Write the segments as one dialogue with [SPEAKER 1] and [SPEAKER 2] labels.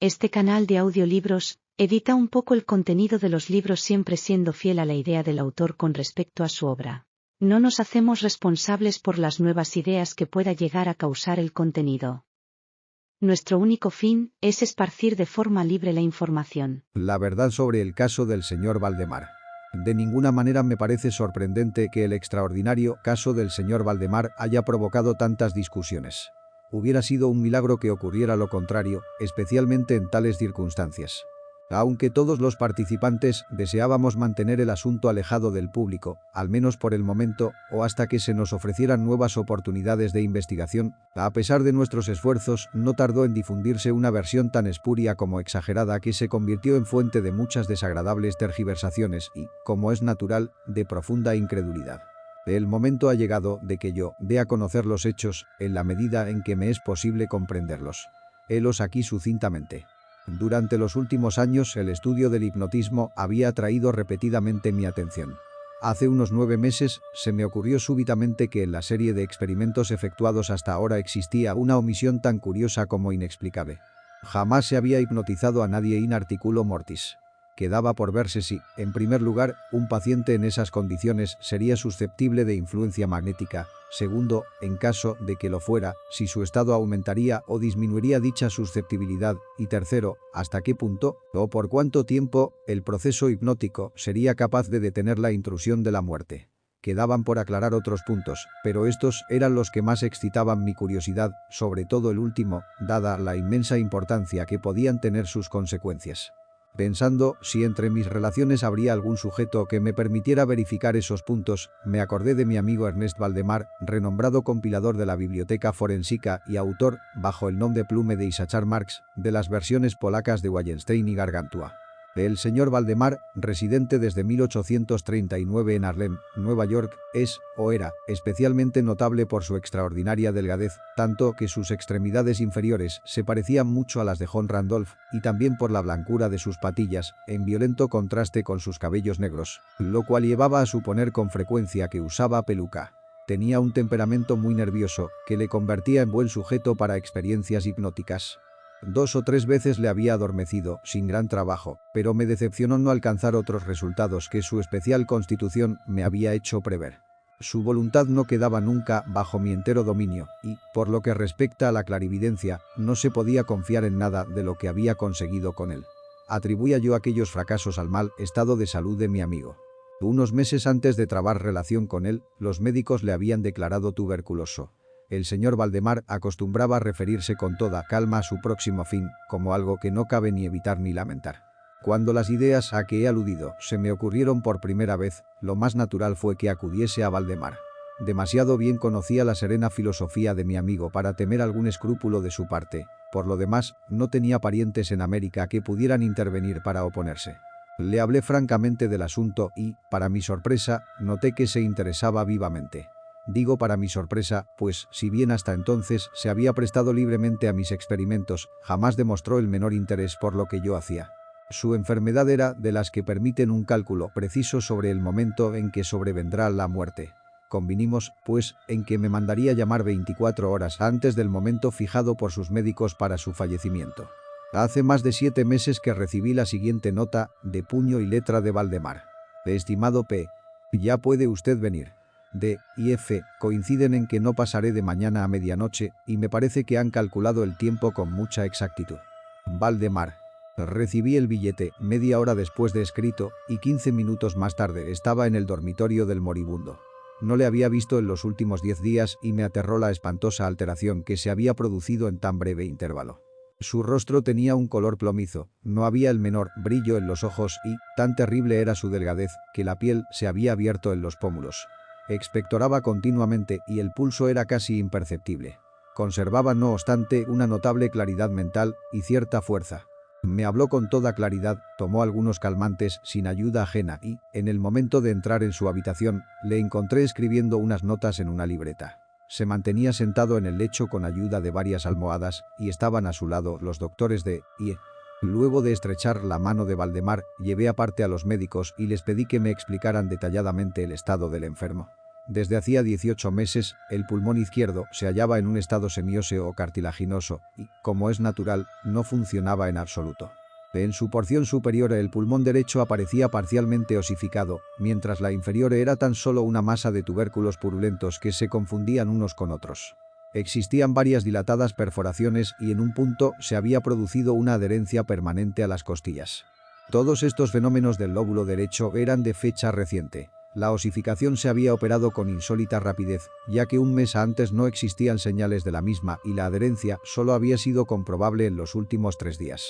[SPEAKER 1] Este canal de audiolibros edita un poco el contenido de los libros siempre siendo fiel a la idea del autor con respecto a su obra. No nos hacemos responsables por las nuevas ideas que pueda llegar a causar el contenido. Nuestro único fin es esparcir de forma libre la información.
[SPEAKER 2] La verdad sobre el caso del señor Valdemar. De ninguna manera me parece sorprendente que el extraordinario caso del señor Valdemar haya provocado tantas discusiones. Hubiera sido un milagro que ocurriera lo contrario, especialmente en tales circunstancias. Aunque todos los participantes deseábamos mantener el asunto alejado del público, al menos por el momento, o hasta que se nos ofrecieran nuevas oportunidades de investigación, a pesar de nuestros esfuerzos, no tardó en difundirse una versión tan espuria como exagerada que se convirtió en fuente de muchas desagradables tergiversaciones y, como es natural, de profunda incredulidad. El momento ha llegado de que yo dé a conocer los hechos, en la medida en que me es posible comprenderlos. Helos aquí sucintamente. Durante los últimos años el estudio del hipnotismo había atraído repetidamente mi atención. Hace unos 9 meses se me ocurrió súbitamente que en la serie de experimentos efectuados hasta ahora existía una omisión tan curiosa como inexplicable. Jamás se había hipnotizado a nadie in articulo mortis. Quedaba por verse si, en primer lugar, un paciente en esas condiciones sería susceptible de influencia magnética. Segundo, en caso de que lo fuera, si su estado aumentaría o disminuiría dicha susceptibilidad. Y tercero, hasta qué punto, o por cuánto tiempo, el proceso hipnótico sería capaz de detener la intrusión de la muerte. Quedaban por aclarar otros puntos, pero estos eran los que más excitaban mi curiosidad, sobre todo el último, dada la inmensa importancia que podían tener sus consecuencias. Pensando si entre mis relaciones habría algún sujeto que me permitiera verificar esos puntos, me acordé de mi amigo Ernest Valdemar, renombrado compilador de la Biblioteca Forensica y autor, bajo el nombre plume de Issachar Marx, de las versiones polacas de Wallenstein y Gargantua. El señor Valdemar, residente desde 1839 en Harlem, Nueva York, es, o era, especialmente notable por su extraordinaria delgadez, tanto que sus extremidades inferiores se parecían mucho a las de John Randolph, y también por la blancura de sus patillas, en violento contraste con sus cabellos negros, lo cual llevaba a suponer con frecuencia que usaba peluca. Tenía un temperamento muy nervioso, que le convertía en buen sujeto para experiencias hipnóticas. 2 o 3 veces le había adormecido, sin gran trabajo, pero me decepcionó no alcanzar otros resultados que su especial constitución me había hecho prever. Su voluntad no quedaba nunca bajo mi entero dominio, y, por lo que respecta a la clarividencia, no se podía confiar en nada de lo que había conseguido con él. Atribuía yo aquellos fracasos al mal estado de salud de mi amigo. Unos meses antes de trabar relación con él, los médicos le habían declarado tuberculoso. El señor Valdemar acostumbraba a referirse con toda calma a su próximo fin, como algo que no cabe ni evitar ni lamentar. Cuando las ideas a que he aludido se me ocurrieron por primera vez, lo más natural fue que acudiese a Valdemar. Demasiado bien conocía la serena filosofía de mi amigo para temer algún escrúpulo de su parte. Por lo demás, no tenía parientes en América que pudieran intervenir para oponerse. Le hablé francamente del asunto y, para mi sorpresa, noté que se interesaba vivamente. Digo para mi sorpresa, pues, si bien hasta entonces se había prestado libremente a mis experimentos, jamás demostró el menor interés por lo que yo hacía. Su enfermedad era de las que permiten un cálculo preciso sobre el momento en que sobrevendrá la muerte. Convinimos, pues, en que me mandaría llamar 24 horas antes del momento fijado por sus médicos para su fallecimiento. Hace más de 7 meses que recibí la siguiente nota, de puño y letra de Valdemar. Estimado P. Ya puede usted venir. D y F coinciden en que no pasaré de mañana a medianoche y me parece que han calculado el tiempo con mucha exactitud. Valdemar. Recibí el billete media hora después de escrito y 15 minutos más tarde estaba en el dormitorio del moribundo. No le había visto en los últimos 10 días y me aterró la espantosa alteración que se había producido en tan breve intervalo. Su rostro tenía un color plomizo, no había el menor brillo en los ojos y, tan terrible era su delgadez, que la piel se había abierto en los pómulos. Expectoraba continuamente y el pulso era casi imperceptible. Conservaba no obstante una notable claridad mental y cierta fuerza. Me habló con toda claridad, tomó algunos calmantes sin ayuda ajena y, en el momento de entrar en su habitación, le encontré escribiendo unas notas en una libreta. Se mantenía sentado en el lecho con ayuda de varias almohadas y estaban a su lado los doctores de I. Luego de estrechar la mano de Valdemar, llevé aparte a los médicos y les pedí que me explicaran detalladamente el estado del enfermo. Desde hacía 18 meses, el pulmón izquierdo se hallaba en un estado semióseo o cartilaginoso y, como es natural, no funcionaba en absoluto. En su porción superior el pulmón derecho aparecía parcialmente osificado, mientras la inferior era tan solo una masa de tubérculos purulentos que se confundían unos con otros. Existían varias dilatadas perforaciones y en un punto se había producido una adherencia permanente a las costillas. Todos estos fenómenos del lóbulo derecho eran de fecha reciente. La osificación se había operado con insólita rapidez, ya que un mes antes no existían señales de la misma y la adherencia solo había sido comprobable en los últimos 3 días.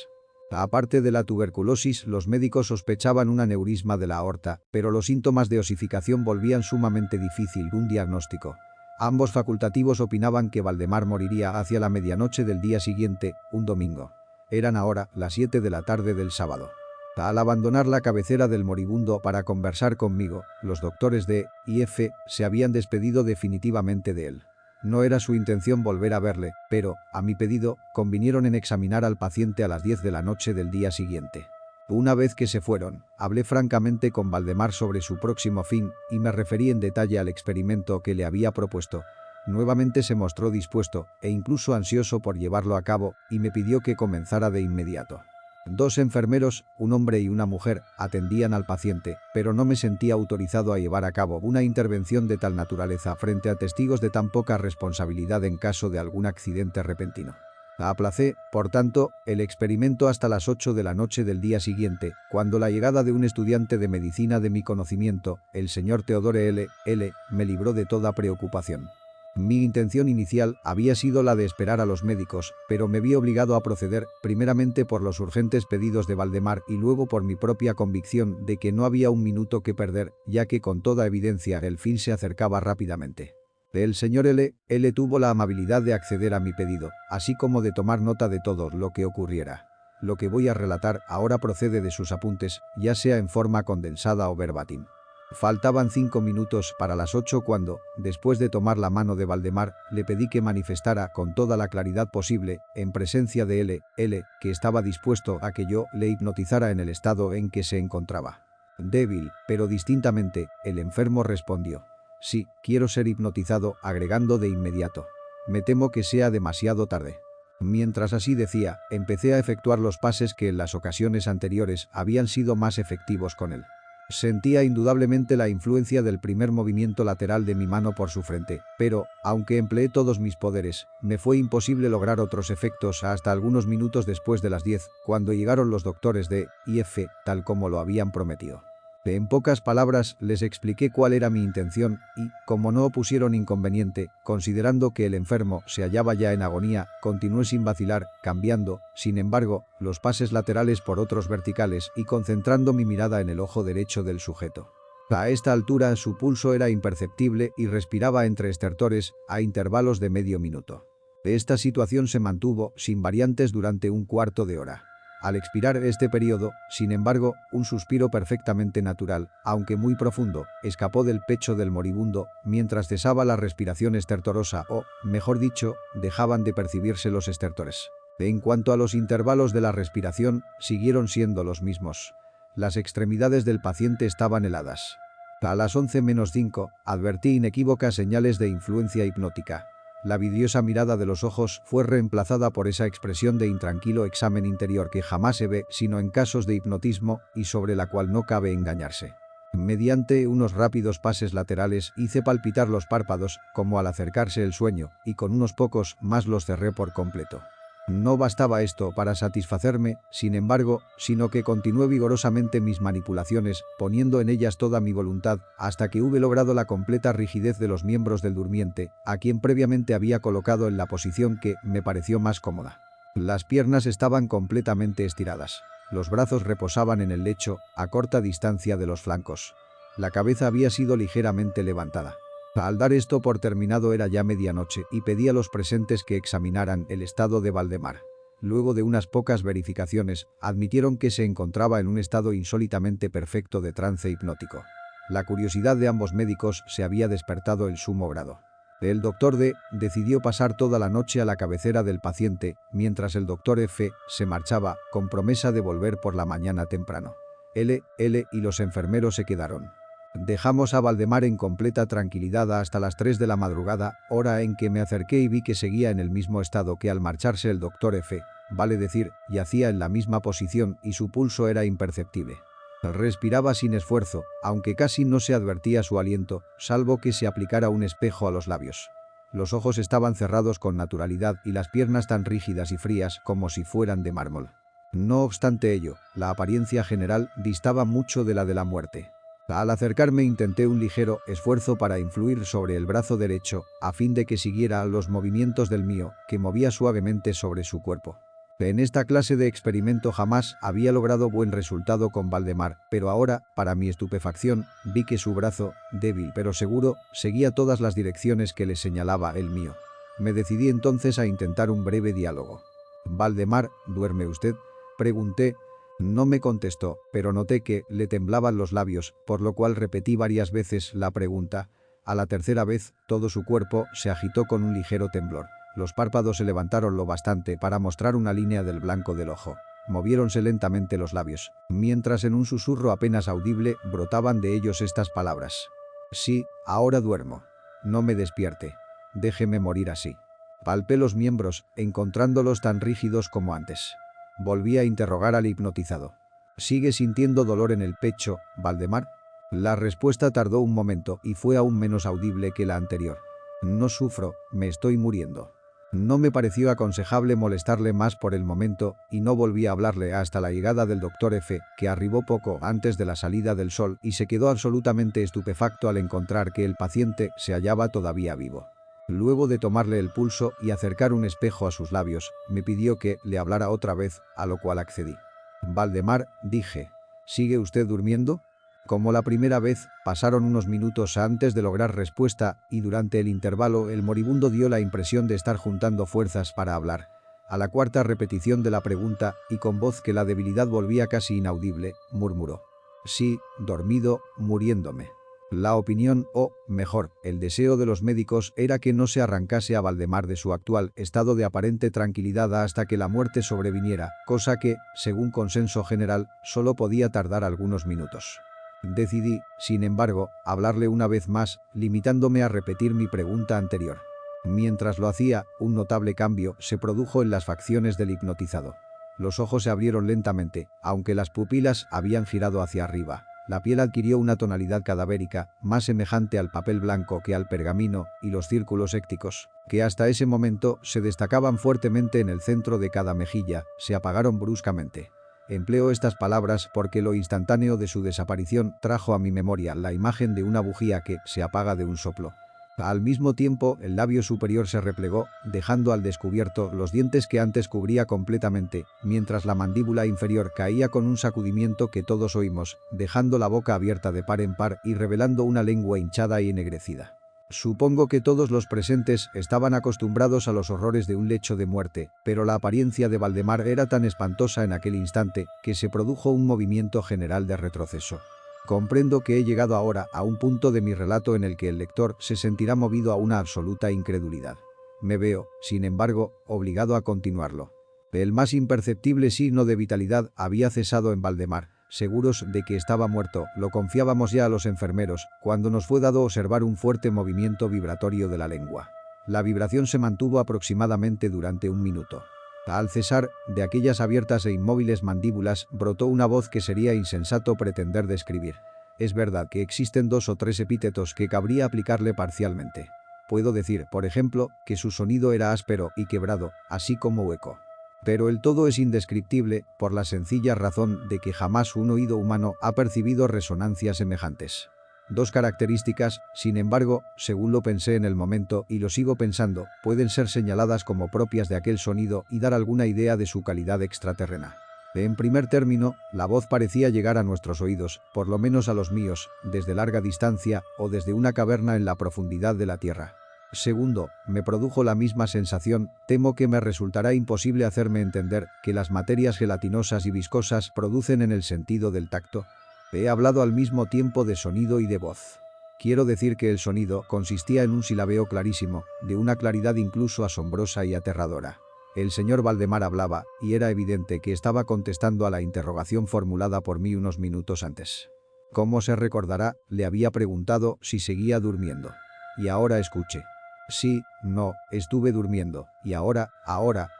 [SPEAKER 2] Aparte de la tuberculosis, los médicos sospechaban un aneurisma de la aorta, pero los síntomas de osificación volvían sumamente difícil un diagnóstico. Ambos facultativos opinaban que Valdemar moriría hacia la medianoche del día siguiente, un domingo. Eran ahora las 7 de la tarde del sábado. Al abandonar la cabecera del moribundo para conversar conmigo, los doctores D y F se habían despedido definitivamente de él. No era su intención volver a verle, pero, a mi pedido, convinieron en examinar al paciente a las 10 de la noche del día siguiente. Una vez que se fueron, hablé francamente con Valdemar sobre su próximo fin y me referí en detalle al experimento que le había propuesto. Nuevamente se mostró dispuesto e incluso ansioso por llevarlo a cabo y me pidió que comenzara de inmediato. 2 enfermeros, un hombre y una mujer, atendían al paciente, pero no me sentía autorizado a llevar a cabo una intervención de tal naturaleza frente a testigos de tan poca responsabilidad en caso de algún accidente repentino. Aplacé, por tanto, el experimento hasta las 8 de la noche del día siguiente, cuando la llegada de un estudiante de medicina de mi conocimiento, el señor Theodore L., me libró de toda preocupación. Mi intención inicial había sido la de esperar a los médicos, pero me vi obligado a proceder, primeramente por los urgentes pedidos de Valdemar y luego por mi propia convicción de que no había un minuto que perder, ya que con toda evidencia el fin se acercaba rápidamente. El señor L. tuvo la amabilidad de acceder a mi pedido, así como de tomar nota de todo lo que ocurriera. Lo que voy a relatar ahora procede de sus apuntes, ya sea en forma condensada o verbatim. Faltaban 5 minutos para las 8 cuando, después de tomar la mano de Valdemar, le pedí que manifestara con toda la claridad posible, en presencia de L., que estaba dispuesto a que yo le hipnotizara en el estado en que se encontraba. Débil, pero distintamente, el enfermo respondió: «Sí, quiero ser hipnotizado», agregando de inmediato: «Me temo que sea demasiado tarde». Mientras así decía, empecé a efectuar los pases que en las ocasiones anteriores habían sido más efectivos con él. Sentía indudablemente la influencia del primer movimiento lateral de mi mano por su frente, pero, aunque empleé todos mis poderes, me fue imposible lograr otros efectos hasta algunos minutos después de las 10, cuando llegaron los doctores D y F, tal como lo habían prometido. En pocas palabras les expliqué cuál era mi intención y, como no opusieron inconveniente, considerando que el enfermo se hallaba ya en agonía, continué sin vacilar, cambiando, sin embargo, los pases laterales por otros verticales y concentrando mi mirada en el ojo derecho del sujeto. A esta altura su pulso era imperceptible y respiraba entre estertores a intervalos de medio minuto. Esta situación se mantuvo sin variantes durante un cuarto de hora. Al expirar este periodo, sin embargo, un suspiro perfectamente natural, aunque muy profundo, escapó del pecho del moribundo, mientras cesaba la respiración estertorosa o, mejor dicho, dejaban de percibirse los estertores. En cuanto a los intervalos de la respiración, siguieron siendo los mismos. Las extremidades del paciente estaban heladas. A las 11:05, advertí inequívocas señales de influencia hipnótica. La vidriosa mirada de los ojos fue reemplazada por esa expresión de intranquilo examen interior que jamás se ve sino en casos de hipnotismo y sobre la cual no cabe engañarse. Mediante unos rápidos pases laterales hice palpitar los párpados, como al acercarse el sueño, y con unos pocos más los cerré por completo. No bastaba esto para satisfacerme, sin embargo, sino que continué vigorosamente mis manipulaciones, poniendo en ellas toda mi voluntad, hasta que hube logrado la completa rigidez de los miembros del durmiente, a quien previamente había colocado en la posición que me pareció más cómoda. Las piernas estaban completamente estiradas. Los brazos reposaban en el lecho, a corta distancia de los flancos. La cabeza había sido ligeramente levantada. Al dar esto por terminado era ya medianoche y pedí a los presentes que examinaran el estado de Valdemar. Luego de unas pocas verificaciones, admitieron que se encontraba en un estado insólitamente perfecto de trance hipnótico. La curiosidad de ambos médicos se había despertado en sumo grado. El doctor D decidió pasar toda la noche a la cabecera del paciente, mientras el doctor F se marchaba, con promesa de volver por la mañana temprano. L y los enfermeros se quedaron. Dejamos a Valdemar en completa tranquilidad hasta las 3 de la madrugada, hora en que me acerqué y vi que seguía en el mismo estado que al marcharse el doctor F., vale decir, yacía en la misma posición y su pulso era imperceptible. Respiraba sin esfuerzo, aunque casi no se advertía su aliento, salvo que se aplicara un espejo a los labios. Los ojos estaban cerrados con naturalidad y las piernas tan rígidas y frías como si fueran de mármol. No obstante ello, la apariencia general distaba mucho de la muerte. Al acercarme intenté un ligero esfuerzo para influir sobre el brazo derecho, a fin de que siguiera los movimientos del mío, que movía suavemente sobre su cuerpo. En esta clase de experimento jamás había logrado buen resultado con Valdemar, pero ahora, para mi estupefacción, vi que su brazo, débil pero seguro, seguía todas las direcciones que le señalaba el mío. Me decidí entonces a intentar un breve diálogo. «Valdemar, ¿duerme usted?», pregunté. No me contestó, pero noté que le temblaban los labios, por lo cual repetí varias veces la pregunta. A la tercera vez, todo su cuerpo se agitó con un ligero temblor. Los párpados se levantaron lo bastante para mostrar una línea del blanco del ojo. Moviéronse lentamente los labios, mientras en un susurro apenas audible brotaban de ellos estas palabras. «Sí, ahora duermo. No me despierte. Déjeme morir así». Palpé los miembros, encontrándolos tan rígidos como antes. Volví a interrogar al hipnotizado. «¿Sigue sintiendo dolor en el pecho, Valdemar?». La respuesta tardó un momento y fue aún menos audible que la anterior. «No sufro, me estoy muriendo». No me pareció aconsejable molestarle más por el momento y no volví a hablarle hasta la llegada del doctor F., que arribó poco antes de la salida del sol y se quedó absolutamente estupefacto al encontrar que el paciente se hallaba todavía vivo. Luego de tomarle el pulso y acercar un espejo a sus labios, me pidió que le hablara otra vez, a lo cual accedí. «Valdemar», dije, «¿sigue usted durmiendo?». Como la primera vez, pasaron unos minutos antes de lograr respuesta y durante el intervalo el moribundo dio la impresión de estar juntando fuerzas para hablar. A la cuarta repetición de la pregunta, y con voz que la debilidad volvía casi inaudible, murmuró: «Sí, dormido, muriéndome». La opinión, o, mejor, el deseo de los médicos era que no se arrancase a Valdemar de su actual estado de aparente tranquilidad hasta que la muerte sobreviniera, cosa que, según consenso general, solo podía tardar algunos minutos. Decidí, sin embargo, hablarle una vez más, limitándome a repetir mi pregunta anterior. Mientras lo hacía, un notable cambio se produjo en las facciones del hipnotizado. Los ojos se abrieron lentamente, aunque las pupilas habían girado hacia arriba. La piel adquirió una tonalidad cadavérica, más semejante al papel blanco que al pergamino, y los círculos écticos, que hasta ese momento se destacaban fuertemente en el centro de cada mejilla, se apagaron bruscamente. Empleo estas palabras porque lo instantáneo de su desaparición trajo a mi memoria la imagen de una bujía que se apaga de un soplo. Al mismo tiempo, el labio superior se replegó, dejando al descubierto los dientes que antes cubría completamente, mientras la mandíbula inferior caía con un sacudimiento que todos oímos, dejando la boca abierta de par en par y revelando una lengua hinchada y ennegrecida. Supongo que todos los presentes estaban acostumbrados a los horrores de un lecho de muerte, pero la apariencia de Valdemar era tan espantosa en aquel instante que se produjo un movimiento general de retroceso. Comprendo que he llegado ahora a un punto de mi relato en el que el lector se sentirá movido a una absoluta incredulidad. Me veo, sin embargo, obligado a continuarlo. El más imperceptible signo de vitalidad había cesado en Valdemar. Seguros de que estaba muerto, lo confiábamos ya a los enfermeros, cuando nos fue dado observar un fuerte movimiento vibratorio de la lengua. La vibración se mantuvo aproximadamente durante un minuto. Al cesar, de aquellas abiertas e inmóviles mandíbulas brotó una voz que sería insensato pretender describir. Es verdad que existen 2 o 3 epítetos que cabría aplicarle parcialmente. Puedo decir, por ejemplo, que su sonido era áspero y quebrado, así como hueco. Pero el todo es indescriptible, por la sencilla razón de que jamás un oído humano ha percibido resonancias semejantes. 2 características, sin embargo, según lo pensé en el momento y lo sigo pensando, pueden ser señaladas como propias de aquel sonido y dar alguna idea de su calidad extraterrena. En primer término, la voz parecía llegar a nuestros oídos, por lo menos a los míos, desde larga distancia o desde una caverna en la profundidad de la tierra. Segundo, me produjo la misma sensación, temo que me resultará imposible hacerme entender, que las materias gelatinosas y viscosas producen en el sentido del tacto. He hablado al mismo tiempo de sonido y de voz. Quiero decir que el sonido consistía en un silabeo clarísimo, de una claridad incluso asombrosa y aterradora. El señor Valdemar hablaba, y era evidente que estaba contestando a la interrogación formulada por mí unos minutos antes. Como se recordará, le había preguntado si seguía durmiendo. Y ahora escuche. Sí, no, estuve durmiendo, y ahora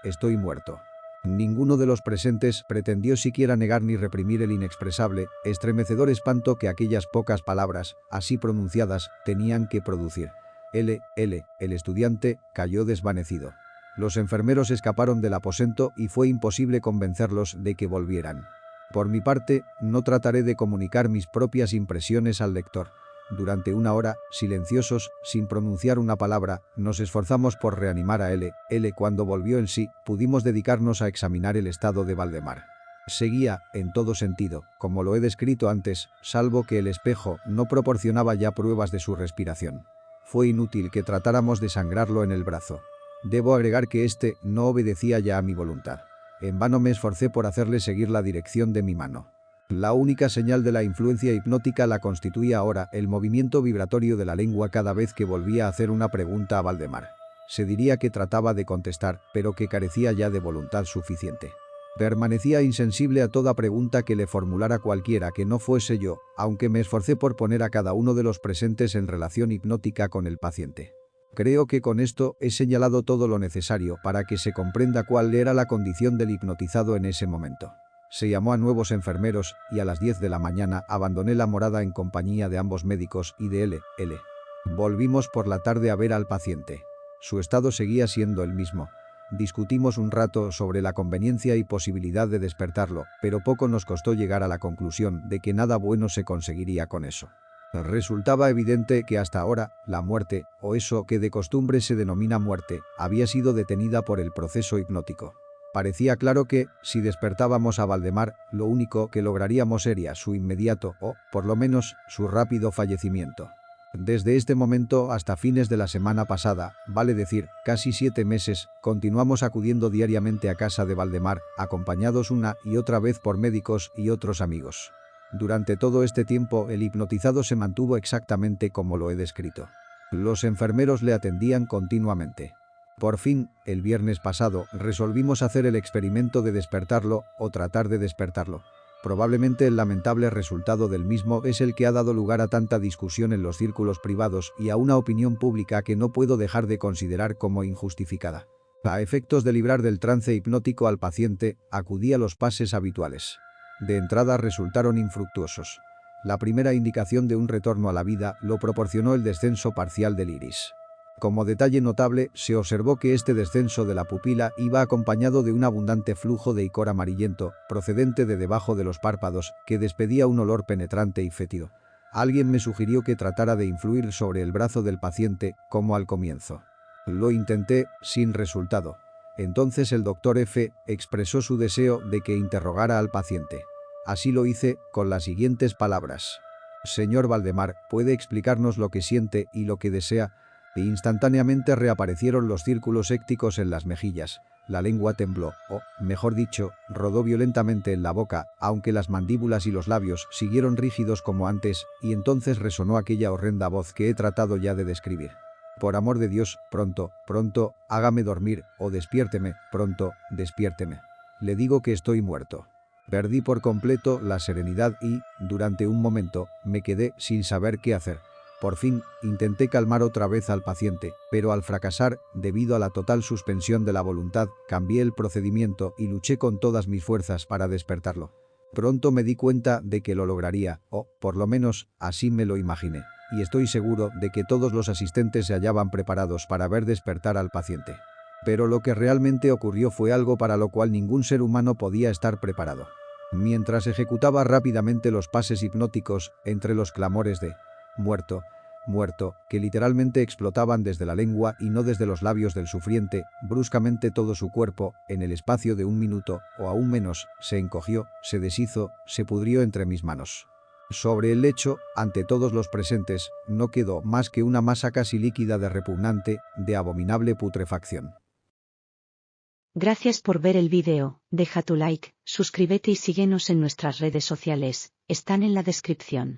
[SPEAKER 2] estoy muerto. Ninguno de los presentes pretendió siquiera negar ni reprimir el inexpresable, estremecedor espanto que aquellas pocas palabras, así pronunciadas, tenían que producir. El estudiante, cayó desvanecido. Los enfermeros escaparon del aposento y fue imposible convencerlos de que volvieran. Por mi parte, no trataré de comunicar mis propias impresiones al lector. Durante una hora, silenciosos, sin pronunciar una palabra, nos esforzamos por reanimar a L. Cuando volvió el sí, pudimos dedicarnos a examinar el estado de Valdemar. Seguía, en todo sentido, como lo he descrito antes, salvo que el espejo no proporcionaba ya pruebas de su respiración. Fue inútil que tratáramos de sangrarlo en el brazo. Debo agregar que éste no obedecía ya a mi voluntad. En vano me esforcé por hacerle seguir la dirección de mi mano. La única señal de la influencia hipnótica la constituía ahora el movimiento vibratorio de la lengua cada vez que volvía a hacer una pregunta a Valdemar. Se diría que trataba de contestar, pero que carecía ya de voluntad suficiente. Permanecía insensible a toda pregunta que le formulara cualquiera que no fuese yo, aunque me esforcé por poner a cada uno de los presentes en relación hipnótica con el paciente. Creo que con esto he señalado todo lo necesario para que se comprenda cuál era la condición del hipnotizado en ese momento. Se llamó a nuevos enfermeros y a las 10 de la mañana abandoné la morada en compañía de ambos médicos y de L. Volvimos por la tarde a ver al paciente. Su estado seguía siendo el mismo. Discutimos un rato sobre la conveniencia y posibilidad de despertarlo, pero poco nos costó llegar a la conclusión de que nada bueno se conseguiría con eso. Resultaba evidente que hasta ahora, la muerte, o eso que de costumbre se denomina muerte, había sido detenida por el proceso hipnótico. Parecía claro que, si despertábamos a Valdemar, lo único que lograríamos sería su inmediato, o, por lo menos, su rápido fallecimiento. Desde este momento hasta fines de la semana pasada, vale decir, casi 7 meses, continuamos acudiendo diariamente a casa de Valdemar, acompañados una y otra vez por médicos y otros amigos. Durante todo este tiempo el hipnotizado se mantuvo exactamente como lo he descrito. Los enfermeros le atendían continuamente. Por fin, el viernes pasado, resolvimos hacer el experimento de despertarlo o tratar de despertarlo. Probablemente el lamentable resultado del mismo es el que ha dado lugar a tanta discusión en los círculos privados y a una opinión pública que no puedo dejar de considerar como injustificada. A efectos de librar del trance hipnótico al paciente, acudí a los pases habituales. De entrada resultaron infructuosos. La primera indicación de un retorno a la vida lo proporcionó el descenso parcial del iris. Como detalle notable, se observó que este descenso de la pupila iba acompañado de un abundante flujo de icor amarillento, procedente de debajo de los párpados, que despedía un olor penetrante y fétido. Alguien me sugirió que tratara de influir sobre el brazo del paciente, como al comienzo. Lo intenté, sin resultado. Entonces el doctor F. expresó su deseo de que interrogara al paciente. Así lo hice, con las siguientes palabras. «Señor Valdemar, ¿puede explicarnos lo que siente y lo que desea?» E instantáneamente reaparecieron los círculos hécticos en las mejillas. La lengua tembló, o, mejor dicho, rodó violentamente en la boca, aunque las mandíbulas y los labios siguieron rígidos como antes, y entonces resonó aquella horrenda voz que he tratado ya de describir. «Por amor de Dios, pronto, pronto, hágame dormir, o despiérteme, pronto, despiérteme. Le digo que estoy muerto». Perdí por completo la serenidad y, durante un momento, me quedé sin saber qué hacer. Por fin, intenté calmar otra vez al paciente, pero al fracasar, debido a la total suspensión de la voluntad, cambié el procedimiento y luché con todas mis fuerzas para despertarlo. Pronto me di cuenta de que lo lograría, o, por lo menos, así me lo imaginé, y estoy seguro de que todos los asistentes se hallaban preparados para ver despertar al paciente. Pero lo que realmente ocurrió fue algo para lo cual ningún ser humano podía estar preparado. Mientras ejecutaba rápidamente los pases hipnóticos, entre los clamores de «muerto, muerto», que literalmente explotaban desde la lengua y no desde los labios del sufriente, bruscamente todo su cuerpo, en el espacio de un minuto, o aún menos, se encogió, se deshizo, se pudrió entre mis manos. Sobre el lecho, ante todos los presentes, no quedó más que una masa casi líquida de repugnante, de abominable putrefacción.
[SPEAKER 1] Gracias por ver el vídeo, deja tu like, suscríbete y síguenos en nuestras redes sociales, están en la descripción.